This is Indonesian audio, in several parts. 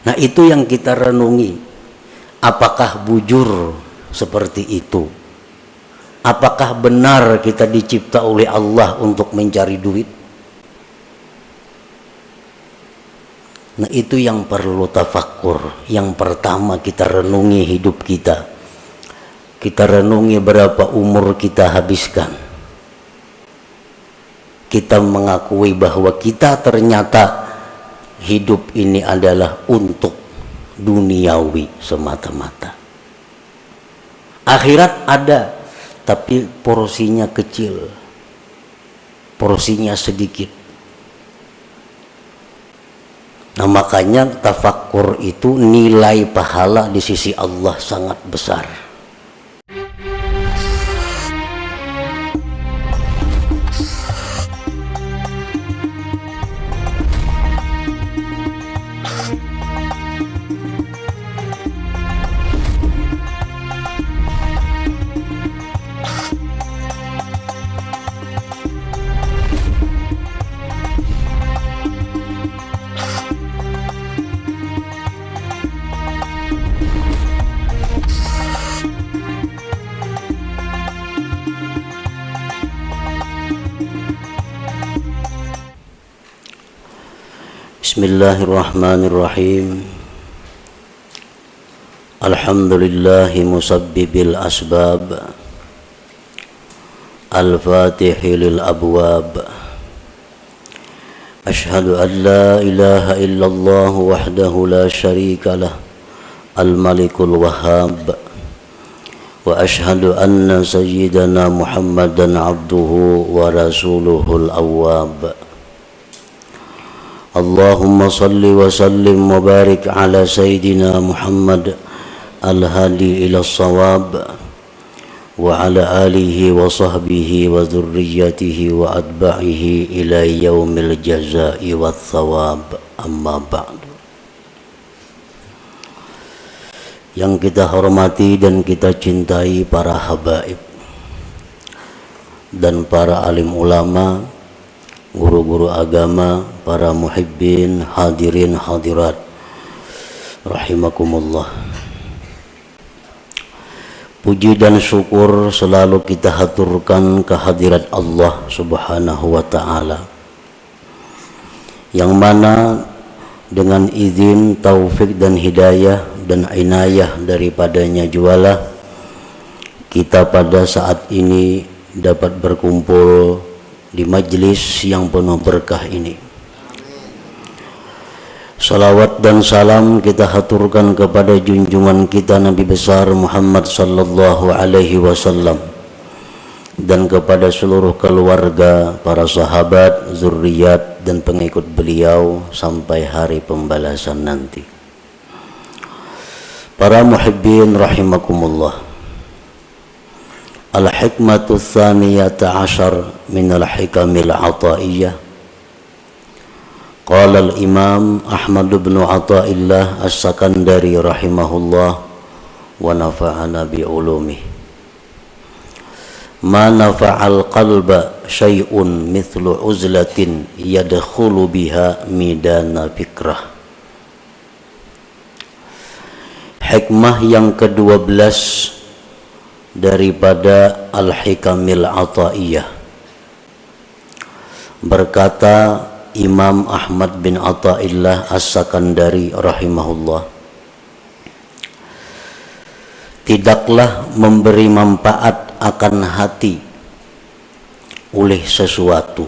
Nah, itu yang kita renungi. Apakah bujur seperti itu? Apakah benar kita dicipta oleh Allah untuk mencari duit? Nah, itu yang perlu tafakkur. Yang pertama kita renungi hidup kita. Kita renungi berapa umur kita habiskan. Kita mengakui bahwa kita ternyata hidup ini adalah untuk duniawi semata-mata. Akhirat ada, tapi porsinya kecil, porsinya sedikit. Nah, makanya tafakkur itu nilai pahala di sisi Allah sangat besar. Bismillahirrahmanirrahim. Alhamdulillahi musabbibil asbab, al-fatihi lil abwab. Ashhadu an la ilaha illallah wahdahu la syarika lah, al-malikul wahhab. Wa ashhadu anna sayyidana Muhammadan abduhu wa rasuluhul awwab. Allahumma salli wa sallim wa barik ala Sayyidina Muhammad al-hadi ila as-sawab wa ala alihi wa sahbihi wa dhurriyyatihi wa atba'ihi ila yaumil jazai wa thawab, amma ba'du. Yang kita hormati dan kita cintai para habaib dan para alim ulama, guru-guru agama, para muhibbin, hadirin hadirat rahimakumullah. Puji dan syukur selalu kita haturkan kehadirat Allah subhanahu wa ta'ala, yang mana dengan izin, taufik dan hidayah dan inayah daripadanya jualah kita pada saat ini dapat berkumpul di majlis yang penuh berkah ini. Salawat dan salam kita haturkan kepada junjungan kita Nabi besar Muhammad sallallahu alaihi wasallam dan kepada seluruh keluarga, para sahabat, zuriat dan pengikut beliau sampai hari pembalasan nanti. Para muhibbin rahimakumullah. Al-hikmatu tsaniyata ashar min al-hikamil ataiyah. Qala al-imam Ahmad bin Athaillah as-Sakandari rahimahullah wa nafa'ana bi ulumih. Ma nafa'al qalba syai'un mithlu uzlatin yadkhulu biha midana fikrah. Hikmah yang ke-12 daripada Al-Hikamil Athaiyah. Berkata Imam Ahmad bin Athaillah As-Sakandari rahimahullah, tidaklah memberi manfaat akan hati oleh sesuatu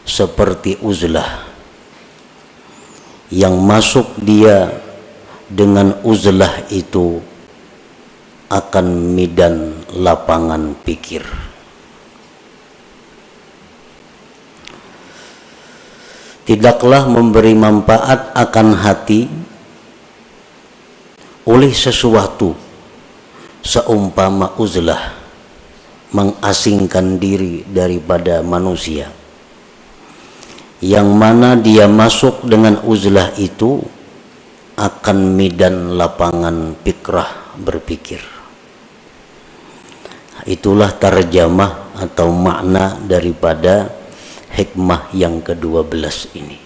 seperti uzlah yang masuk dia dengan uzlah itu akan midan lapangan pikir. Tidaklah memberi manfaat akan hati oleh sesuatu seumpama uzlah mengasingkan diri daripada manusia, yang mana dia masuk dengan uzlah itu akan midan lapangan pikrah, berpikir. Itulah tarjamah atau makna daripada hikmah yang ke-12 ini.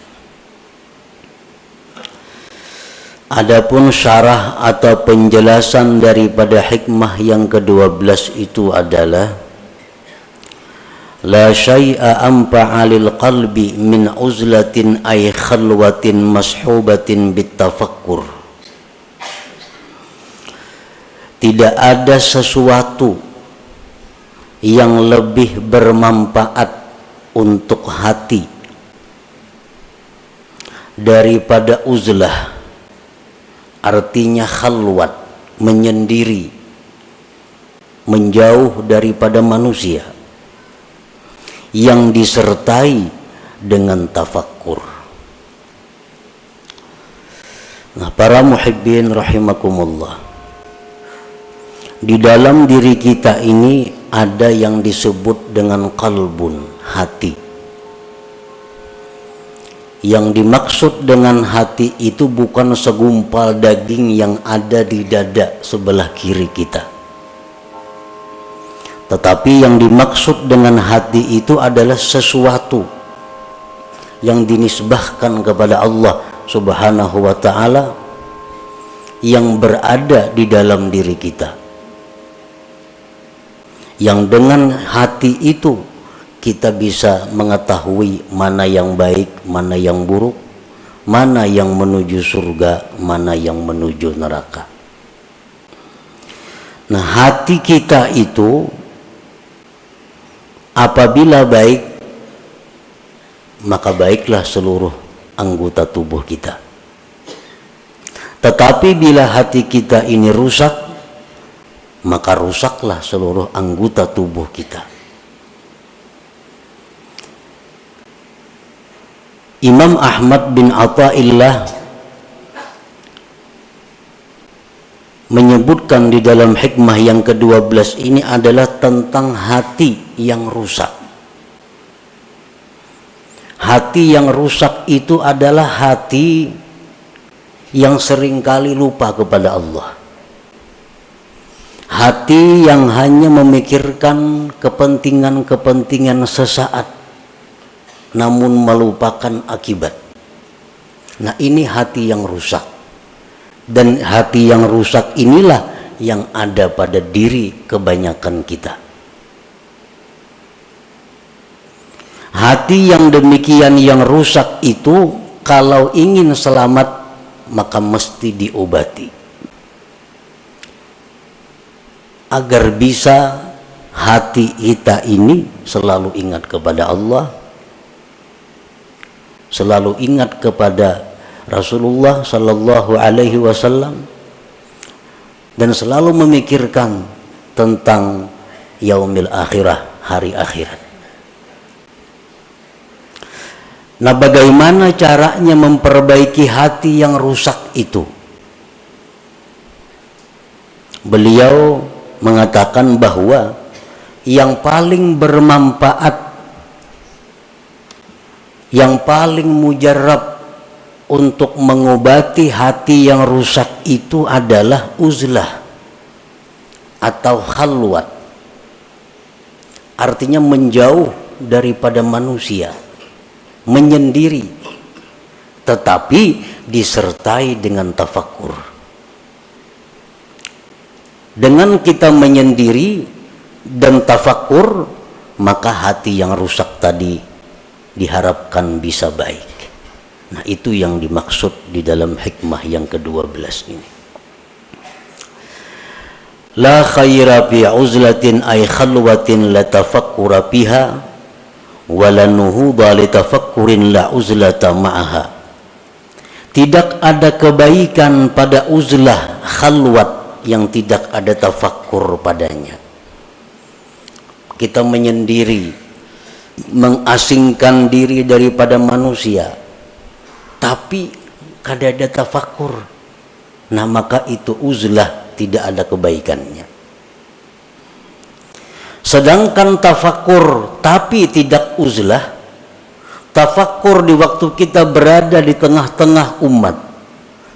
Adapun syarah atau penjelasan daripada hikmah yang ke-12 itu adalah la syai'a anfa'a lil qalbi min uzlatin ay khalwatin mashubatin bitafakkur. Tidak ada sesuatu yang lebih bermanfaat untuk hati daripada uzlah, artinya khalwat, menyendiri, menjauh daripada manusia, yang disertai dengan tafakkur. Nah, para muhibbin rahimakumullah, di dalam diri kita ini ada yang disebut dengan qalbun, hati. Yang dimaksud dengan hati itu bukan segumpal daging yang ada di dada sebelah kiri kita, tetapi yang dimaksud dengan hati itu adalah sesuatu yang dinisbahkan kepada Allah Subhanahu wa ta'ala, yang berada di dalam diri kita, yang dengan hati itu kita bisa mengetahui mana yang baik, mana yang buruk, mana yang menuju surga, mana yang menuju neraka. Nah, hati kita itu apabila baik, maka baiklah seluruh anggota tubuh kita. Tetapi bila hati kita ini rusak, maka rusaklah seluruh anggota tubuh kita. Imam Ahmad bin Athaillah menyebutkan di dalam hikmah yang ke-12 ini adalah tentang hati yang rusak. Hati yang rusak itu adalah hati yang seringkali lupa kepada Allah. Hati yang hanya memikirkan kepentingan-kepentingan sesaat, namun melupakan akibat. Nah, ini hati yang rusak. Dan hati yang rusak inilah yang ada pada diri kebanyakan kita. Hati yang demikian yang rusak itu kalau ingin selamat maka mesti diobati, agar bisa hati kita ini selalu ingat kepada Allah, selalu ingat kepada Rasulullah sallallahu alaihi wasallam, dan selalu memikirkan tentang yaumil akhirah, hari akhirat. Nah, bagaimana caranya memperbaiki hati yang rusak itu? Beliau mengatakan bahwa yang paling bermanfaat, yang paling mujarab untuk mengobati hati yang rusak itu adalah uzlah atau khalwat, artinya menjauh daripada manusia, menyendiri, tetapi disertai dengan tafakkur. Dengan kita menyendiri dan tafakkur, maka hati yang rusak tadi diharapkan bisa baik. Nah, itu yang dimaksud di dalam hikmah yang ke-12 ini. La khaira fi uzlatin ay khalwatin la tafakkura fiha wa la nuhuda li tafakkurin la uzlata ma'aha. Tidak ada kebaikan pada uzlah, khalwat, yang tidak ada tafakkur padanya. Kita menyendiri, mengasingkan diri daripada manusia, tapi kada ada tafakkur, nah maka itu uzlah, tidak ada kebaikannya. Sedangkan tafakkur tapi tidak uzlah, tafakkur di waktu kita berada di tengah-tengah umat,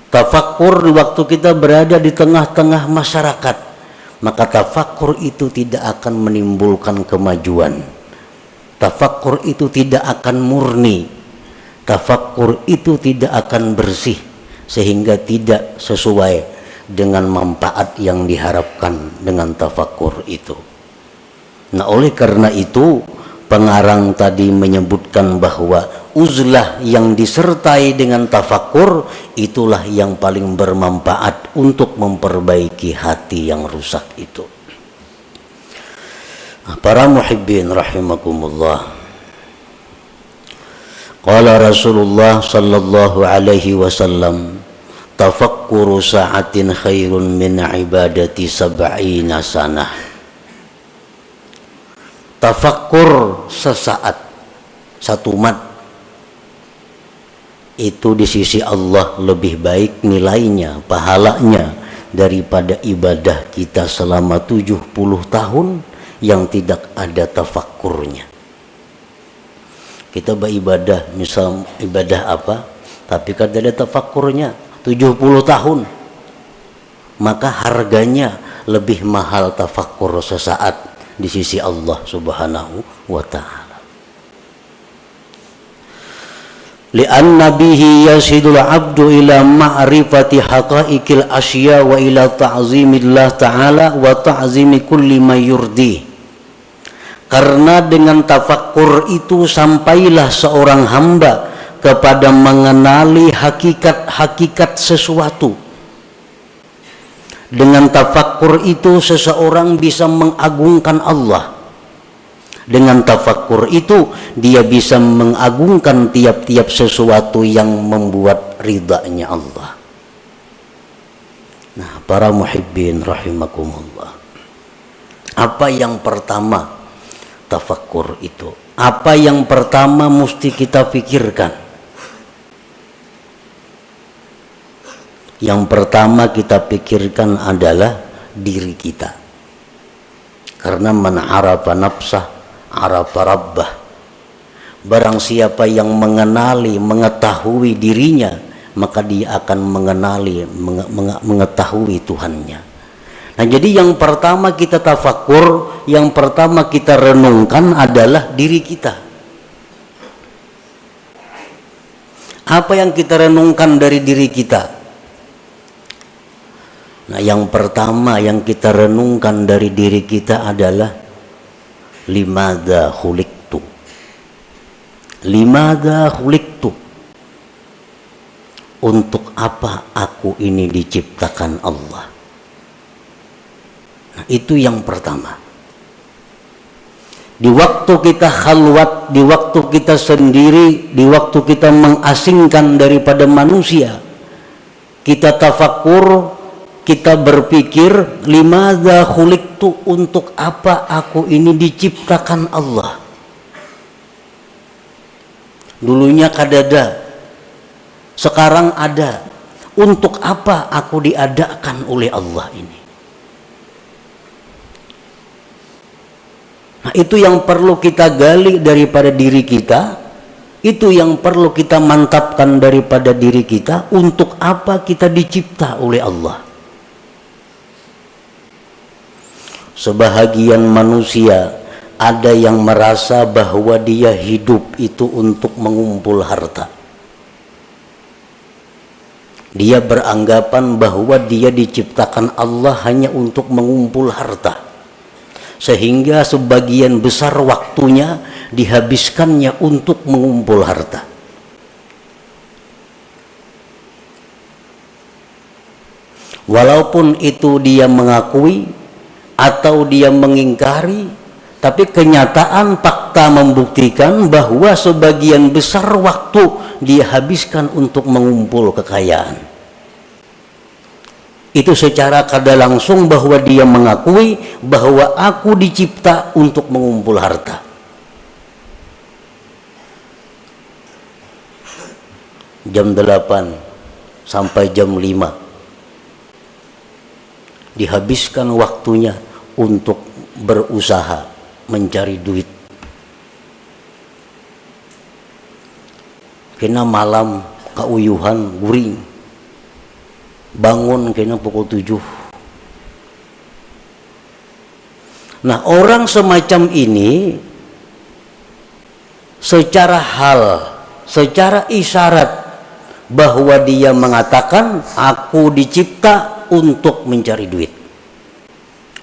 tafakkur di waktu kita berada di tengah-tengah masyarakat, maka tafakkur itu tidak akan menimbulkan kemajuan. Tafakkur itu tidak akan murni, tafakkur itu tidak akan bersih, sehingga tidak sesuai dengan manfaat yang diharapkan dengan tafakkur itu. Nah, oleh karena itu pengarang tadi menyebutkan bahwa uzlah yang disertai dengan tafakkur itulah yang paling bermanfaat untuk memperbaiki hati yang rusak itu. Nah, para muhibbin rahimakumullah, qala Rasulullah sallallahu alaihi wasallam, tafakkuru sa'atin khairun min ibadati sab'ina sanah. Tafakkur sesaat, satu mat, itu di sisi Allah lebih baik nilainya, pahalanya daripada ibadah kita selama 70 tahun yang tidak ada tafakkurnya. Kita beribadah, misal ibadah apa, tapi kada ada tafakkurnya 70 tahun, maka harganya lebih mahal tafakkur sesaat di sisi Allah subhanahu wa ta'ala. Lianna bihi yasidul abdu ila ma'rifati haqaiqil asya wa ila ta'zimillah ta'ala wa ta'zimi kulli ma yurdi. Karena dengan tafakkur itu sampailah seorang hamba kepada mengenali hakikat-hakikat sesuatu. Dengan tafakkur itu seseorang bisa mengagungkan Allah. Dengan tafakkur itu dia bisa mengagungkan tiap-tiap sesuatu yang membuat ridhanya Allah. Nah, para muhibbin rahimakumullah, apa yang pertama tafakkur itu? Apa yang pertama mesti kita pikirkan? Yang pertama kita pikirkan adalah diri kita. Karena man arafa nafsah arafa rabbah. Barang siapa yang mengenali, mengetahui dirinya, maka dia akan mengenali, mengetahui Tuhannya. Nah, jadi yang pertama kita tafakkur, yang pertama kita renungkan adalah diri kita. Apa yang kita renungkan dari diri kita? Nah, yang pertama yang kita renungkan dari diri kita adalah limadza khuliqtu. Limadza khuliqtu. Untuk apa aku ini diciptakan Allah? Nah, itu yang pertama. Di waktu kita khalwat, di waktu kita sendiri, di waktu kita mengasingkan daripada manusia, kita tafakkur, kita berpikir, limadza khuliqtu, untuk apa aku ini diciptakan Allah? Dulunya kadada, sekarang ada. Untuk apa aku diadakan oleh Allah ini? Nah, itu yang perlu kita gali daripada diri kita. Itu yang perlu kita mantapkan daripada diri kita. Untuk apa kita dicipta oleh Allah? Sebahagian manusia ada yang merasa bahwa dia hidup itu untuk mengumpul harta. Dia beranggapan bahwa dia diciptakan Allah hanya untuk mengumpul harta, sehingga sebagian besar waktunya dihabiskannya untuk mengumpul harta. Walaupun itu dia mengakui atau dia mengingkari, tapi kenyataan fakta membuktikan bahwa sebagian besar waktu dia habiskan untuk mengumpul kekayaan. Itu secara kada langsung bahwa dia mengakui bahwa aku dicipta untuk mengumpul harta. Jam 8 sampai jam 5 dihabiskan waktunya untuk berusaha mencari duit. Kena malam kauyuhan guring, bangun kena pukul 7. Nah, orang semacam ini secara hal, secara isyarat bahwa dia mengatakan aku dicipta untuk mencari duit.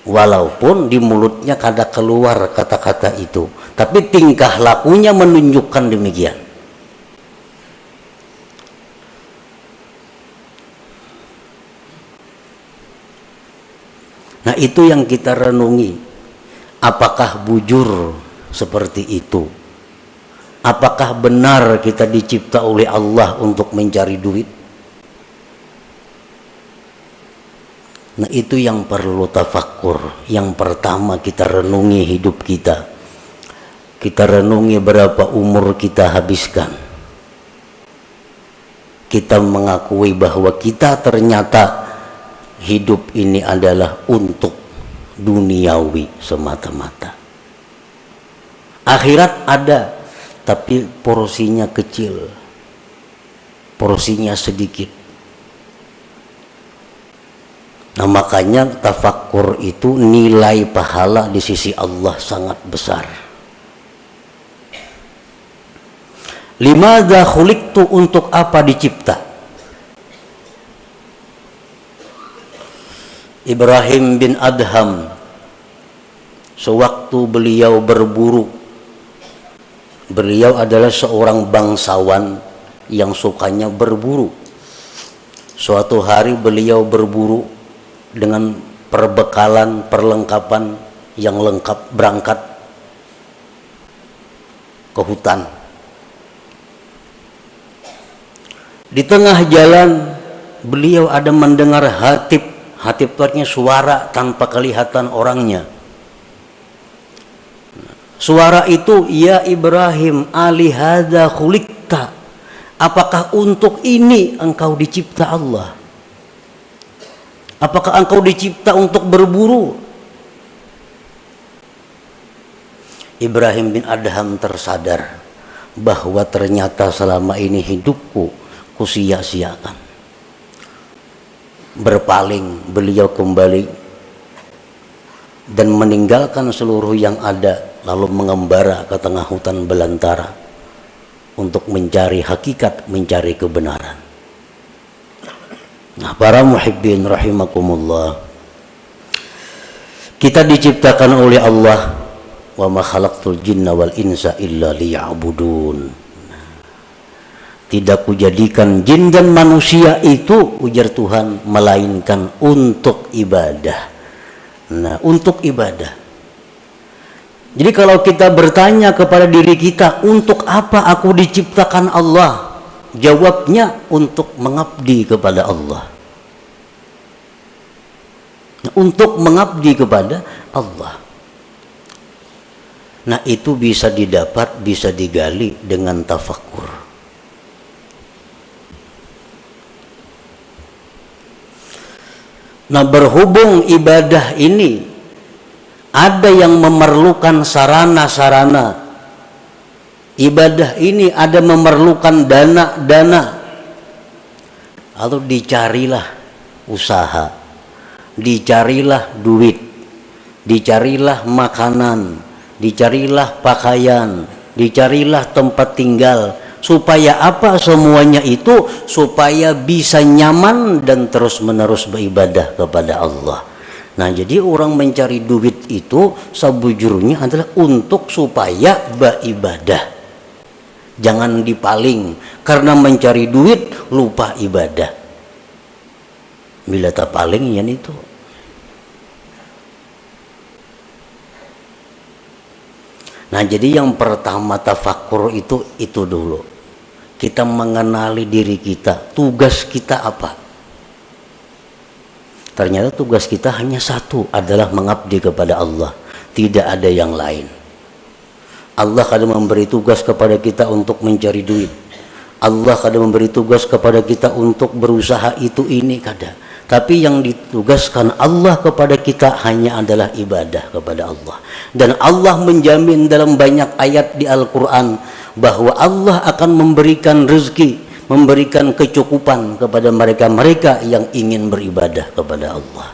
Walaupun di mulutnya kada keluar kata-kata itu, tapi tingkah lakunya menunjukkan demikian. Nah, itu yang kita renungi. Apakah bujur seperti itu? Apakah benar kita dicipta oleh Allah untuk mencari duit? Nah, itu yang perlu tafakkur. Yang pertama kita renungi hidup kita. Kita renungi berapa umur kita habiskan. Kita mengakui bahwa kita ternyata hidup ini adalah untuk duniawi semata-mata. Akhirat ada, tapi porsinya kecil, porsinya sedikit. Nah, makanya tafakkur itu nilai pahala di sisi Allah sangat besar. Limadza khuliqtu, untuk apa dicipta? Ibrahim bin Adham, sewaktu beliau berburu, beliau adalah seorang bangsawan yang sukanya berburu. Suatu hari beliau berburu dengan perbekalan, perlengkapan yang lengkap, berangkat ke hutan. Di tengah jalan beliau ada mendengar hatib. Hatib artinya suara tanpa kelihatan orangnya. Suara itu, ya Ibrahim, alihadza khuliqta, apakah untuk ini engkau dicipta Allah? Apakah engkau dicipta untuk berburu? Ibrahim bin Adham tersadar bahwa ternyata selama ini hidupku kusia-siakan. Berpaling, beliau kembali dan meninggalkan seluruh yang ada, lalu mengembara ke tengah hutan belantara untuk mencari hakikat, mencari kebenaran. Nah, para muhibbin rahimakumullah, kita diciptakan oleh Allah, wa ma khalaqtul jinna wal insa illa liya'budun. Tidak kujadikan jin dan manusia itu, ujar Tuhan, melainkan untuk ibadah. Nah, untuk ibadah. Jadi kalau kita bertanya kepada diri kita, untuk apa aku diciptakan Allah? Jawabnya, untuk mengabdi kepada Allah. Nah, untuk mengabdi kepada Allah. Nah, itu bisa didapat, bisa digali dengan tafakkur. Nah, berhubung ibadah ini ada yang memerlukan sarana-sarana, ibadah ini ada memerlukan dana-dana, lalu dicarilah usaha, dicarilah duit, dicarilah makanan, dicarilah pakaian, dicarilah tempat tinggal. Supaya apa semuanya itu? Supaya bisa nyaman dan terus-menerus beribadah kepada Allah. Nah, jadi orang mencari duit itu sebujurnya adalah untuk supaya beribadah. Jangan dipaling karena mencari duit lupa ibadah. Bila tak paling ya itu. Nah, jadi yang pertama tafakkur itu dulu. Kita mengenali diri kita, tugas kita apa? Ternyata tugas kita hanya satu, adalah mengabdi kepada Allah. Tidak ada yang lain. Allah kadang memberi tugas kepada kita untuk mencari duit. Allah kadang memberi tugas kepada kita untuk berusaha itu ini kadang. Tapi yang ditugaskan Allah kepada kita hanya adalah ibadah kepada Allah. Dan Allah menjamin dalam banyak ayat di Al-Quran bahwa Allah akan memberikan rezeki, memberikan kecukupan kepada mereka-mereka yang ingin beribadah kepada Allah.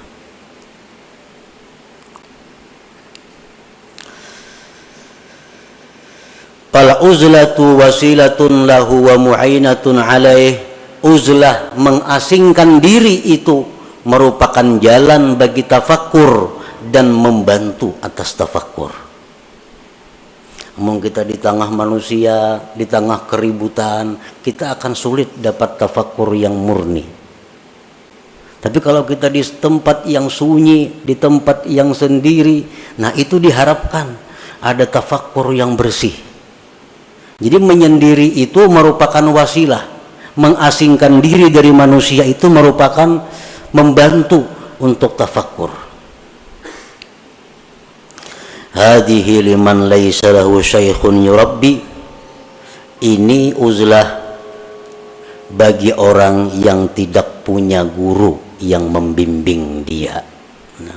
Fal uzlatu wasilatun lahu wa mu'inatun alaih uzlah mengasingkan diri itu merupakan jalan bagi tafakkur dan membantu atas tafakkur. Namun kita di tengah manusia, di tengah keributan, kita akan sulit dapat tafakkur yang murni. Tapi kalau kita di tempat yang sunyi, di tempat yang sendiri, nah itu diharapkan ada tafakkur yang bersih. Jadi menyendiri itu merupakan wasilah, mengasingkan diri dari manusia itu merupakan membantu untuk tafakkur. Hadhihi liman laisa lahu syaikhun yurabbi, ini uzlah bagi orang yang tidak punya guru yang membimbing dia.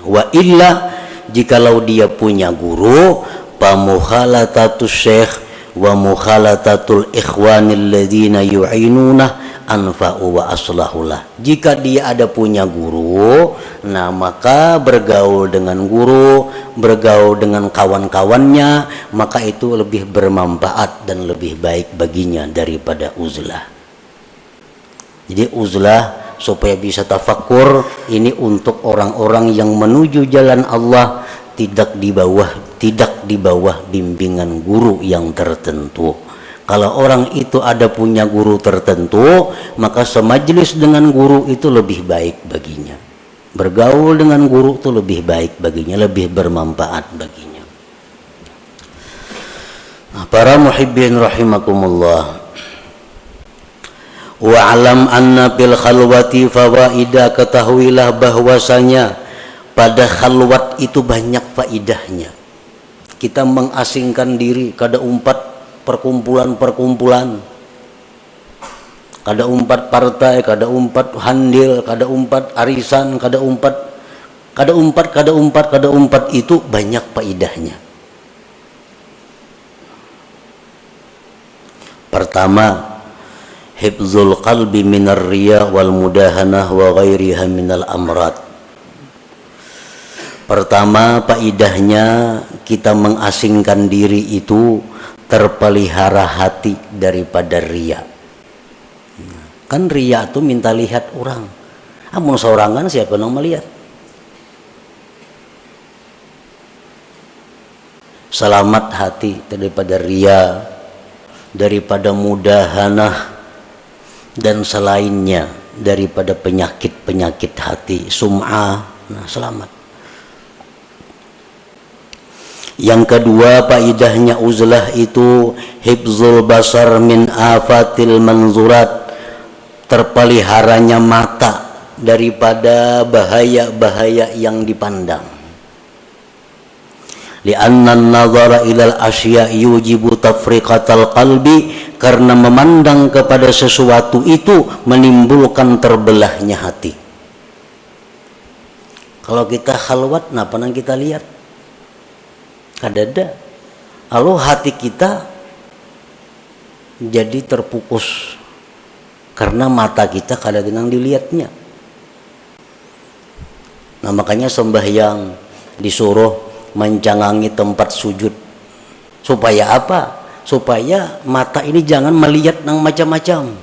Wa illa, jikalau dia punya guru, pamukhalatatus syekh wa mukhalatatul ikhwanil ladzina yu'inuna anfa'u wa aslahulah. Jika dia ada punya guru, nah maka bergaul dengan guru, bergaul dengan kawan-kawannya, maka itu lebih bermanfaat dan lebih baik baginya daripada uzlah. Jadi uzlah supaya bisa tafakkur ini untuk orang-orang yang menuju jalan Allah, tidak di bawah bimbingan guru yang tertentu. Kalau orang itu ada punya guru tertentu, maka semajlis dengan guru itu lebih baik baginya. Bergaul dengan guru itu lebih baik baginya, lebih bermanfaat baginya. Nah, para muhibbin rahimakumullah. Wa'alam anna fil khalwati fawaida, ketahuilah bahwasanya pada khalwat itu banyak faidahnya. Kita mengasingkan diri, kada umpat perkumpulan-perkumpulan, kada umpat partai, kada umpat handil, kada umpat arisan, kada umpat itu banyak faidahnya. Pertama, hifzul qalbi minar riya wal mudahanah wa ghairiha minal amrad. Pertama, faidahnya kita mengasingkan diri itu terpelihara hati daripada riya. Kan riya itu minta lihat orang. Amun seorangan siapa yang melihat? Selamat hati daripada riya, daripada mudahanah dan selainnya daripada penyakit-penyakit hati, sum'ah. Nah, selamat. Yang kedua, faidahnya uzlah itu hifzul basar min afatil manzurat, terpeliharanya mata daripada bahaya-bahaya yang dipandang. Li'anna an-nazara ilal asya yujibu tafriqatal qalbi, karena memandang kepada sesuatu itu menimbulkan terbelahnya hati. Kalau kita khalwat, apa yang kita lihat? Kadada. Lalu hati kita jadi terpukus karena mata kita kadang-kadang dilihatnya. Nah, makanya sembahyang disuruh mencangangi tempat sujud. Supaya apa? Supaya mata ini jangan melihat yang macam-macam.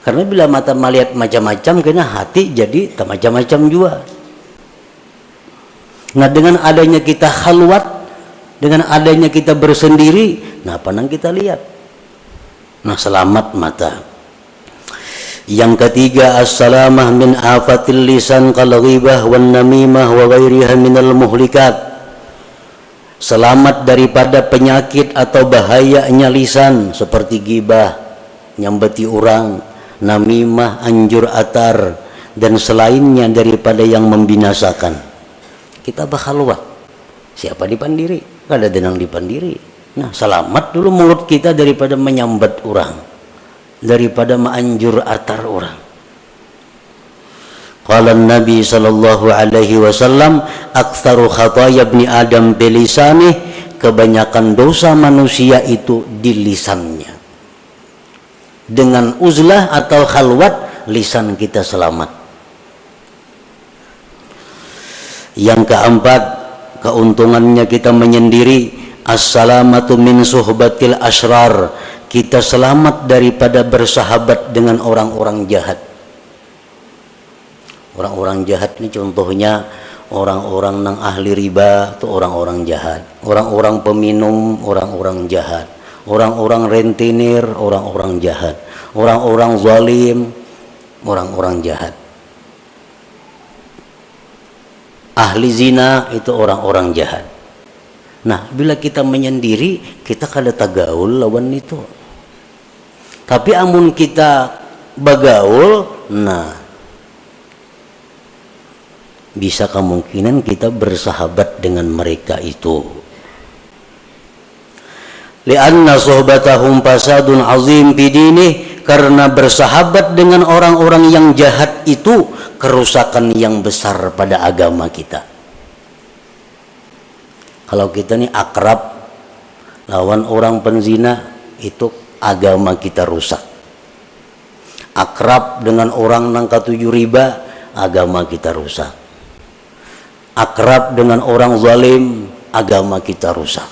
Karena bila mata melihat macam-macam, kena hati jadi macam-macam juga. Nah, dengan adanya kita khalwat, dengan adanya kita bersendiri, nah apa yang kita lihat? Nah, selamat mata. Yang ketiga, as-salamah min afatil lisan kal ghibah wan namimah wa ghairiha minal muhlikat. Selamat daripada penyakit atau bahayanya lisan seperti ghibah, nyambeti orang, namimah, anjur atar, dan selainnya daripada yang membinasakan. Kita bakhalwat, siapa dipandiri? Kada denang dipandiri. Nah, selamat dulu mulut kita daripada menyambat orang, daripada menganjur atar orang. Qala Nabi sallallahu alaihi wasallam, aktsaru khataya ibni Adam bilisanih, kebanyakan dosa manusia itu di lisannya. Dengan uzlah atau khalwat, lisan kita selamat. Yang keempat, keuntungannya kita menyendiri, as-salamatu min suhbatil asrar, kita selamat daripada bersahabat dengan orang-orang jahat. Orang-orang jahat ini contohnya orang-orang nang ahli riba itu orang-orang jahat, orang-orang peminum orang-orang jahat, orang-orang rentenir orang-orang jahat, orang-orang zalim orang-orang jahat, ahli zina itu orang-orang jahat. Nah, bila kita menyendiri, kita kada tagaul lawan itu. Tapi amun kita bagaul, nah bisa kemungkinan kita bersahabat dengan mereka itu. Lianna sohbatahum fasadun azim bidinih, karena bersahabat dengan orang-orang yang jahat itu kerusakan yang besar pada agama kita. Kalau kita nih akrab lawan orang penzina, itu agama kita rusak. Akrab dengan orang nang katuju riba, agama kita rusak. Akrab dengan orang zalim, agama kita rusak.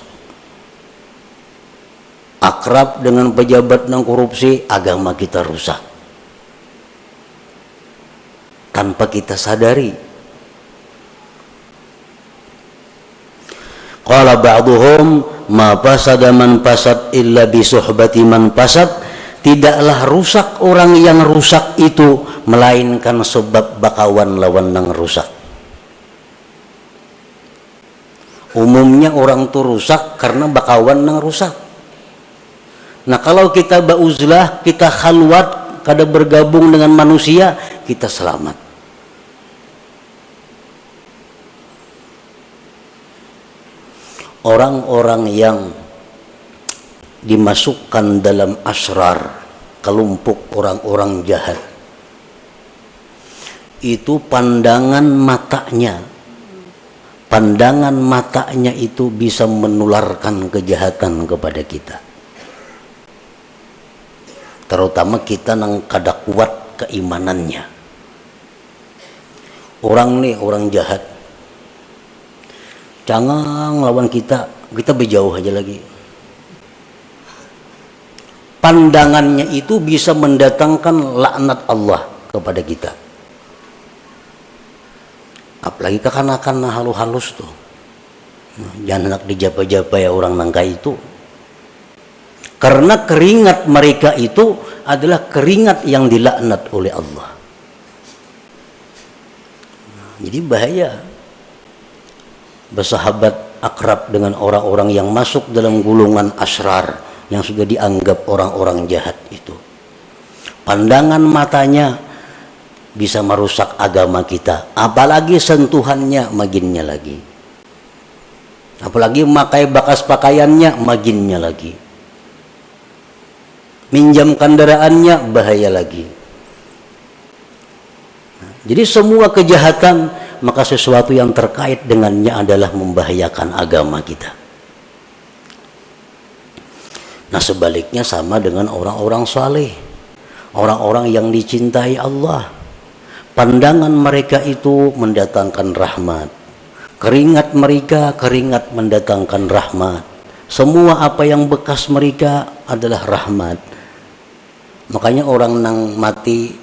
Akrab dengan pejabat nang korupsi, agama kita rusak. Tanpa kita sadari. Qala ba'duhum ma fasada man fasad illa bi suhbati man fasad. Tidaklah rusak orang yang rusak itu melainkan sebab bakawan lawan nang rusak. Umumnya orang tuh rusak karena bakawan nang rusak. Nah, kalau kita bauzlah, kita khalwat, kada bergabung dengan manusia, kita selamat. Orang-orang yang dimasukkan dalam asrar, kelompok orang-orang jahat, itu pandangan matanya itu bisa menularkan kejahatan kepada kita. Terutama kita nang kada kuat keimanannya. Orang nih, orang jahat, jangan lawan kita berjauh aja lagi. Pandangannya itu bisa mendatangkan laknat Allah kepada kita. Apalagi kekanakan halus-halus tuh. Jangan nak dijapa-japa ya orang nangka itu. Karena keringat mereka itu adalah keringat yang dilaknat oleh Allah. Jadi bahaya bersahabat akrab dengan orang-orang yang masuk dalam gulungan asrar, yang sudah dianggap orang-orang jahat itu. Pandangan matanya bisa merusak agama kita, apalagi sentuhannya maginnya lagi, apalagi memakai bekas pakaiannya maginnya lagi, minjam kendaraannya bahaya lagi. Jadi semua kejahatan, maka sesuatu yang terkait dengannya adalah membahayakan agama kita. Nah, sebaliknya sama dengan orang-orang saleh, orang-orang yang dicintai Allah. Pandangan mereka itu mendatangkan rahmat. Keringat mereka, keringat mendatangkan rahmat. Semua apa yang bekas mereka adalah rahmat. Makanya orang nang mati,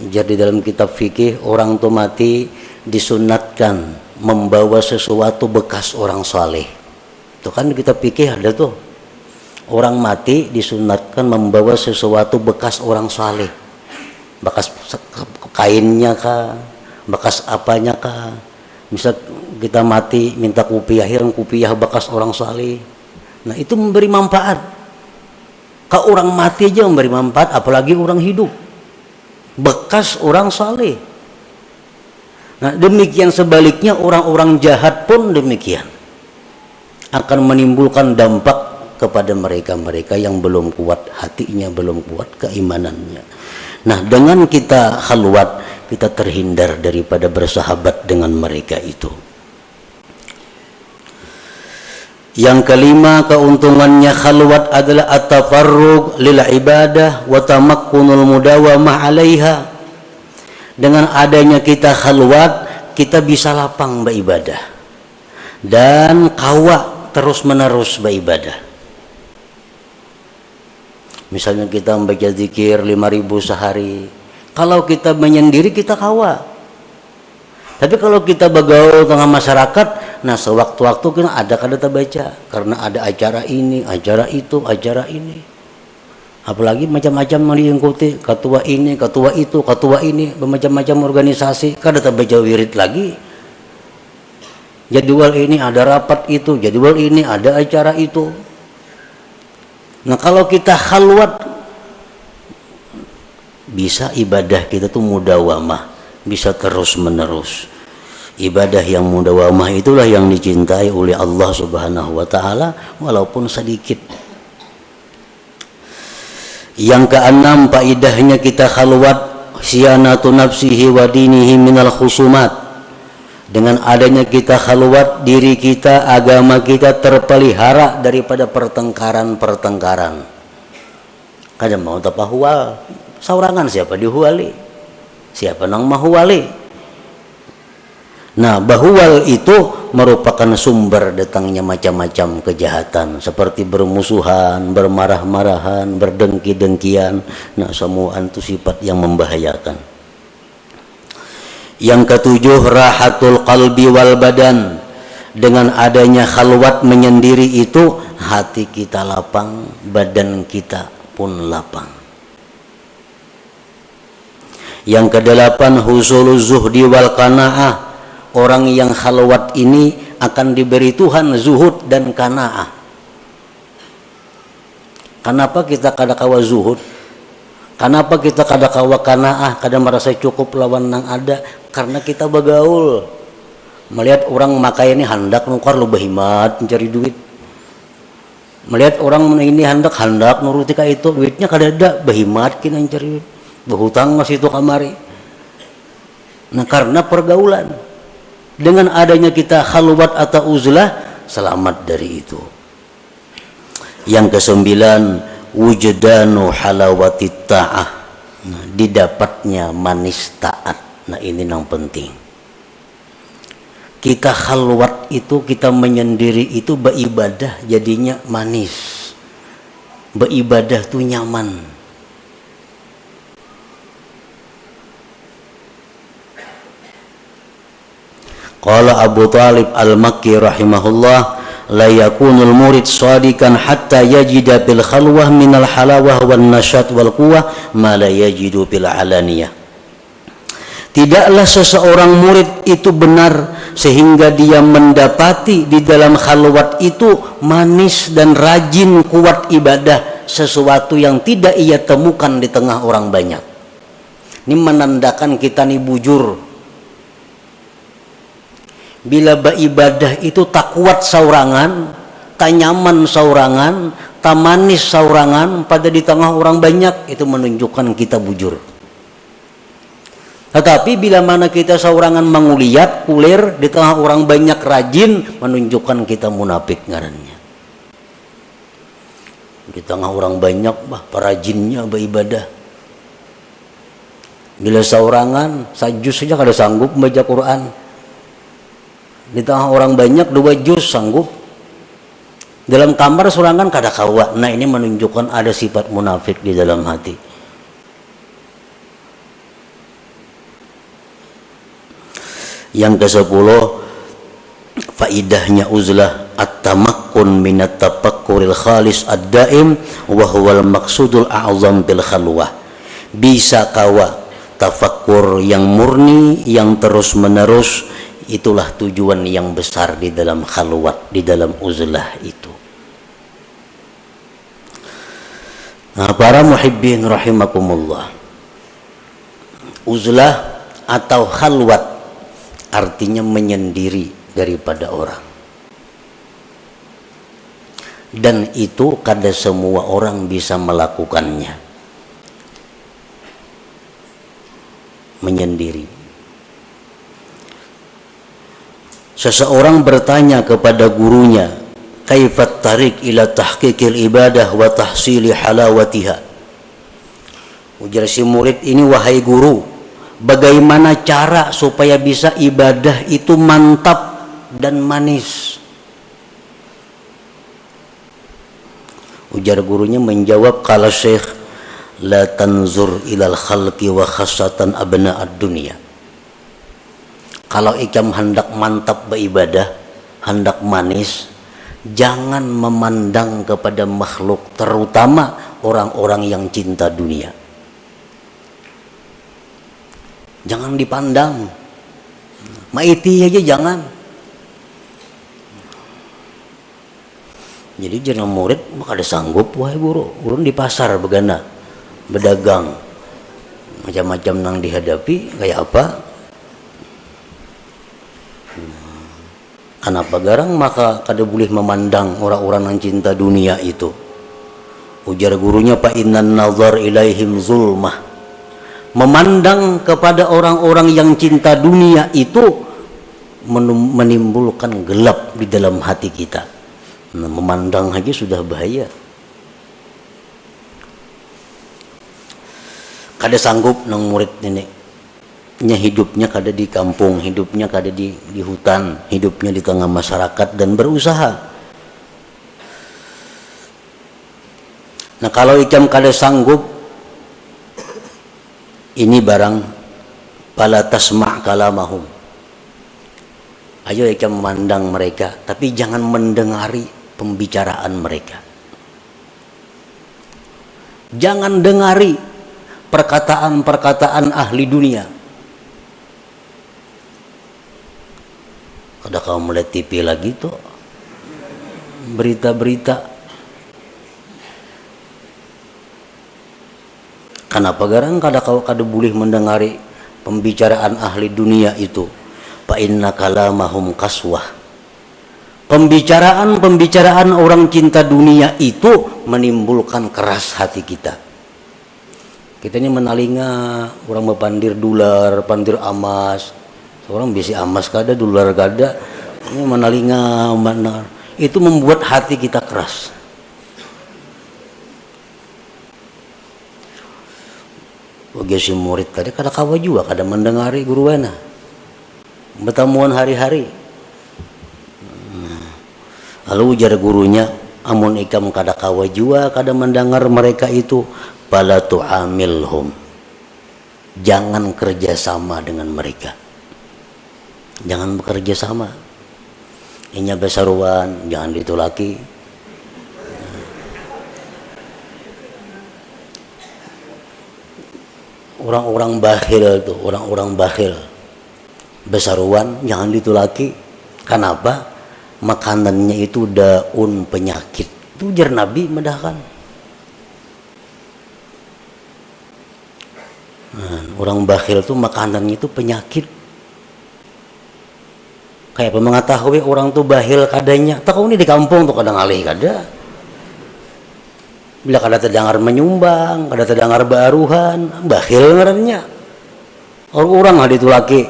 jadi dalam kitab fikih, orang tuh mati disunatkan membawa sesuatu bekas orang saleh. Itu kan di kitab fikih ada tuh. Orang mati disunatkan membawa sesuatu bekas orang saleh. Bekas kainnya kah, bekas apanya kah. Misal kita mati minta kupiah, kupiah bekas orang saleh. Nah, itu memberi manfaat. Kalau orang mati aja memberi manfaat, apalagi orang hidup. Bekas orang saleh. Nah, demikian sebaliknya orang-orang jahat pun demikian. Akan menimbulkan dampak kepada mereka-mereka yang belum kuat hatinya, belum kuat keimanannya. Nah, dengan kita khalwat, kita terhindar daripada bersahabat dengan mereka itu. Yang kelima, keuntungannya khalwat adalah at-tafarrug lil ibadah wa tamakkunul mudawamah 'alaiha. Dengan adanya kita khalwat, kita bisa lapang beribadah dan kawa terus-menerus beribadah. Misalnya kita membaca zikir 5.000 sehari. Kalau kita menyendiri kita kawa. Tapi kalau kita bergaul tengah masyarakat, nah sewaktu-waktu kita ada kita baca. Karena ada acara ini, acara itu, acara ini. Apalagi macam-macam yang diikuti. Ketua ini, ketua itu, ketua ini. Bermacam-macam organisasi. Kada baca wirid lagi. Jadwal ini ada rapat itu. Jadwal ini ada acara itu. Nah kalau kita khalwat, bisa ibadah kita tuh mudawamah, bisa terus menerus. Ibadah yang mudawamah itulah yang dicintai oleh Allah Subhanahu wa taala walaupun sedikit. Yang keenam, faedahnya kita khalwat, siyanatu nafsihi wa dinihi minal khusumat. Dengan adanya kita khalwat, diri kita, agama kita terpelihara daripada pertengkaran-pertengkaran. Kadang mau tapahual, saurangan siapa dihuali, siapa nang mahuali. Nah, bahual itu merupakan sumber datangnya macam-macam kejahatan seperti bermusuhan, bermarah-marahan, berdengki-dengkian. Nah, semua itu sifat yang membahayakan. Yang ketujuh, rahatul qalbi wal badan. Dengan adanya khalwat menyendiri itu, hati kita lapang, badan kita pun lapang. Yang kedelapan, husuluz zuhdi wal qanaah. Orang yang khalwat ini akan diberi Tuhan zuhud dan qanaah. Kenapa kita kada kawa zuhud? Kenapa kita kada kawa qanaah, kada merasa cukup lawan nang ada? Karena kita bergaul, melihat orang makai ini hendak nukar lu berhimat mencari duit, melihat orang ini hendak nuruti ka itu, duitnya kada ada, berhimat kina mencari duit, berhutang masih itu kamari. Nah karena pergaulan, dengan adanya kita khalwat atau uzlah, selamat dari itu. Yang kesembilan, wujdanu halawatit ta'ah. Nah, didapatnya manis taat. Nah ini yang penting. Kita khalwat itu, kita menyendiri itu beribadah jadinya manis. Beribadah tuh nyaman. Qala Abu Talib al-Makki rahimahullah, la yakunul murid shadikan hatta yajida bil khalwah minal halawah wan nasyat wal quwwah ma la yajidu bil alaniyah. Tidaklah seseorang murid itu benar sehingga dia mendapati di dalam khalwat itu manis dan rajin kuat ibadah, sesuatu yang tidak ia temukan di tengah orang banyak. Ini menandakan kita nih bujur. Bila beribadah itu tak kuat saurangan, tak nyaman saurangan, tak manis saurangan pada di tengah orang banyak, itu menunjukkan kita bujur. Tetapi bila mana kita saurangan menguliat, kulir di tengah orang banyak rajin, menunjukkan kita munafik ngarannya. Di tengah orang banyak, perajinnya beribadah. Bila saurangan, sajus saja kada sanggup membaca Quran. Di tengah orang banyak 2 juz sanggup. Dalam kamar saurangan kada kawa. Nah ini menunjukkan ada sifat munafik di dalam hati. Yang ke-10, faidahnya uzlah at-tamakkun minat tafakkuril khalis ad-daim wa huwal maqsudul a'zam bil khalwah. Bisa kawa tafakkur yang murni, yang terus menerus, itulah tujuan yang besar di dalam khalwat, di dalam uzlah itu. Nah, para muhibbin rahimakumullah, uzlah atau khalwat artinya menyendiri daripada orang. Dan itu kada semua orang bisa melakukannya. Menyendiri. Seseorang bertanya kepada gurunya, kaifat tarik ila tahqiqil ibadah wa tahsili halawatiha. Ujar si murid ini, wahai guru, bagaimana cara supaya bisa ibadah itu mantap dan manis? Ujar gurunya menjawab, kala Syekh, la tanzur ilal khalqi wa khasatan abna'ad dunia. Kalau ikam hendak mantap beribadah, hendak manis, jangan memandang kepada makhluk, terutama orang-orang yang cinta dunia. Jangan dipandang, maiti aja jangan. Jadi jangan murid maka ada sanggup, wahai guru, urun di pasar begana, berdagang, macam-macam nang dihadapi kayak apa. Kenapa garang maka kada boleh memandang orang-orang yang cinta dunia itu. Ujar gurunya, fa innan nazar ilaihim zulmah. Memandang kepada orang-orang yang cinta dunia itu menimbulkan gelap di dalam hati kita. Nah, memandang aja sudah bahaya. Kada sanggup nang murid nenek nya hidupnya kada di kampung, hidupnya kada di hutan, hidupnya di tengah masyarakat dan berusaha. Nah kalau ikam kada sanggup, ini barang pala tasma' kalamahum. Ayo ikam memandang mereka, tapi jangan mendengari pembicaraan mereka. Jangan dengari perkataan-perkataan ahli dunia. Kada kau melihat TV lagi tuh berita-berita. Kenapa garang kada boleh mendengari pembicaraan ahli dunia itu? Fa inna kalamahum kaswah. Pembicaraan orang cinta dunia itu menimbulkan keras hati kita. Kita ini menalinga orang berpandir dolar, pandir emas. Orang bisi emas kada, dolar kada. Ini menalinga mana. Itu membuat hati kita keras. Bagi si murid tadi kada kawa juga, kada mendengari guru wana. Bertemuan hari-hari. Lalu ujar gurunya, amun ikam kada kawa jua, kada mendengar mereka itu, fala tu'amilhum. Jangan kerjasama dengan mereka. Jangan bekerja sama. Inya besaruan, jangan ditulaki. Orang-orang bakhil tuh, orang-orang bakhil. Besaruan, jangan ditulaki. Kenapa? Makanannya itu daun penyakit. Itu ujar Nabi medahkan. Nah, orang bakhil tuh makanannya itu penyakit. Kayak mengetahui orang tuh bakhil kadanya. Tak kau ini di kampung tuh kadang alih kada. Bila kada terdengar menyumbang, kada terdengar baruhan, bakhil ngarannya. Orang ada itu laki.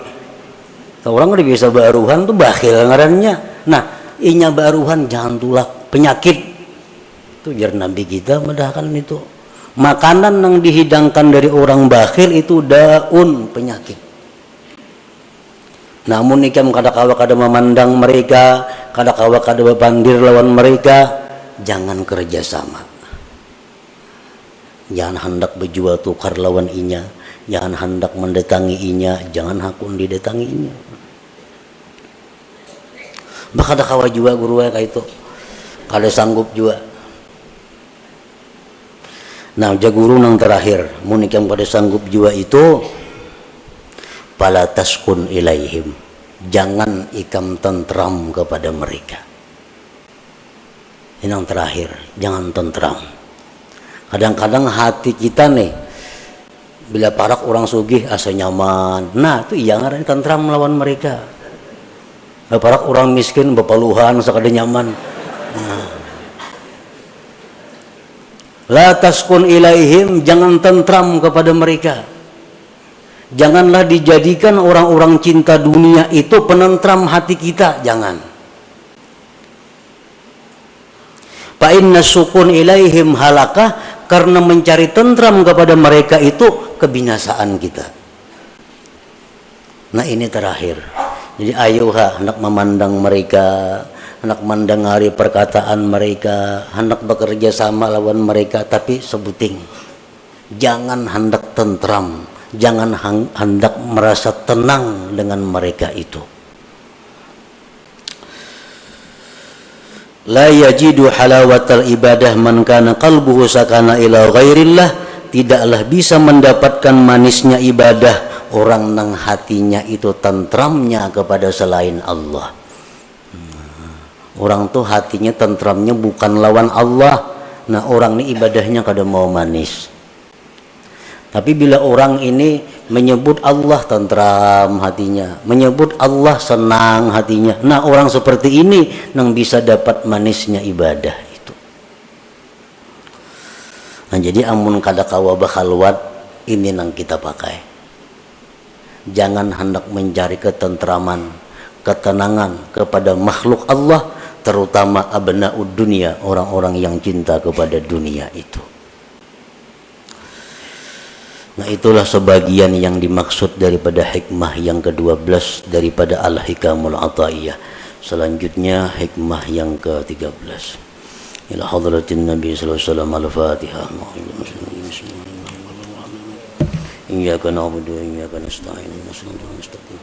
Orang ada biasa baruhan tuh bakhil ngarannya. Nah, inya baruhan jangan tulak penyakit. Itu jar Nabi kita medahkan itu. Makanan yang dihidangkan dari orang bakhil itu daun penyakit. Namun ikam kada-kawa kada memandang mereka, kada-kawa kada berpandir lawan mereka, jangan kerjasama. Jangan hendak berjual tukar lawan inya, jangan hendak mendatangi inya, jangan hakun didatangi inya. Bah kada-kawa juga guru kayak itu, kada sanggup juga. Nah, jaguru nang terakhir, mun ikam kada sanggup juga itu, fala taskun ilaihim. Jangan ikam tentram kepada mereka. Ini yang terakhir, jangan tentram. Kadang-kadang hati kita nih, bila parak orang sugih asa nyaman. Nah, itu iya ngaran tentram melawan mereka. Bila parak orang miskin bepaluhan sakada nyaman. Nah. La taskun ilaihim, jangan tentram kepada mereka. Janganlah dijadikan orang-orang cinta dunia itu penentram hati kita, jangan. Fa inna sukun ilaihim halakah, karena mencari tentram kepada mereka itu kebinasaan kita. Nah, ini terakhir. Jadi ayo hendak memandang mereka, hendak mendengari perkataan mereka, hendak bekerja sama lawan mereka, tapi sebuting jangan hendak tentram, jangan hendak merasa tenang dengan mereka itu. La yajidu halawatal ibadah man kana qalbuhu sakana ila ghairillah, tidaklah bisa mendapatkan manisnya ibadah orang nang hatinya itu tentramnya kepada selain Allah. Orang tuh hatinya tentramnya bukan lawan Allah. Nah, orang ini ibadahnya kada mau manis. Tapi bila orang ini menyebut Allah tentram hatinya, menyebut Allah senang hatinya, nah orang seperti ini nang bisa dapat manisnya ibadah itu. Nah, jadi amun kada kawa bakhalwat ini nang kita pakai. Jangan hendak mencari ketentraman, ketenangan kepada makhluk Allah, terutama abna'ud dunia, orang-orang yang cinta kepada dunia itu. Nah, itulah sebagian yang dimaksud daripada hikmah yang ke-12 daripada Al-Hikamul Ata'iyah. Selanjutnya hikmah yang ke-13. Ila hadratin Nabi sallallahu alaihi wasallam al-Fatihah. Iyyaka na'budu wa iyyaka nasta'in. Ihdinas siratal mustaqim.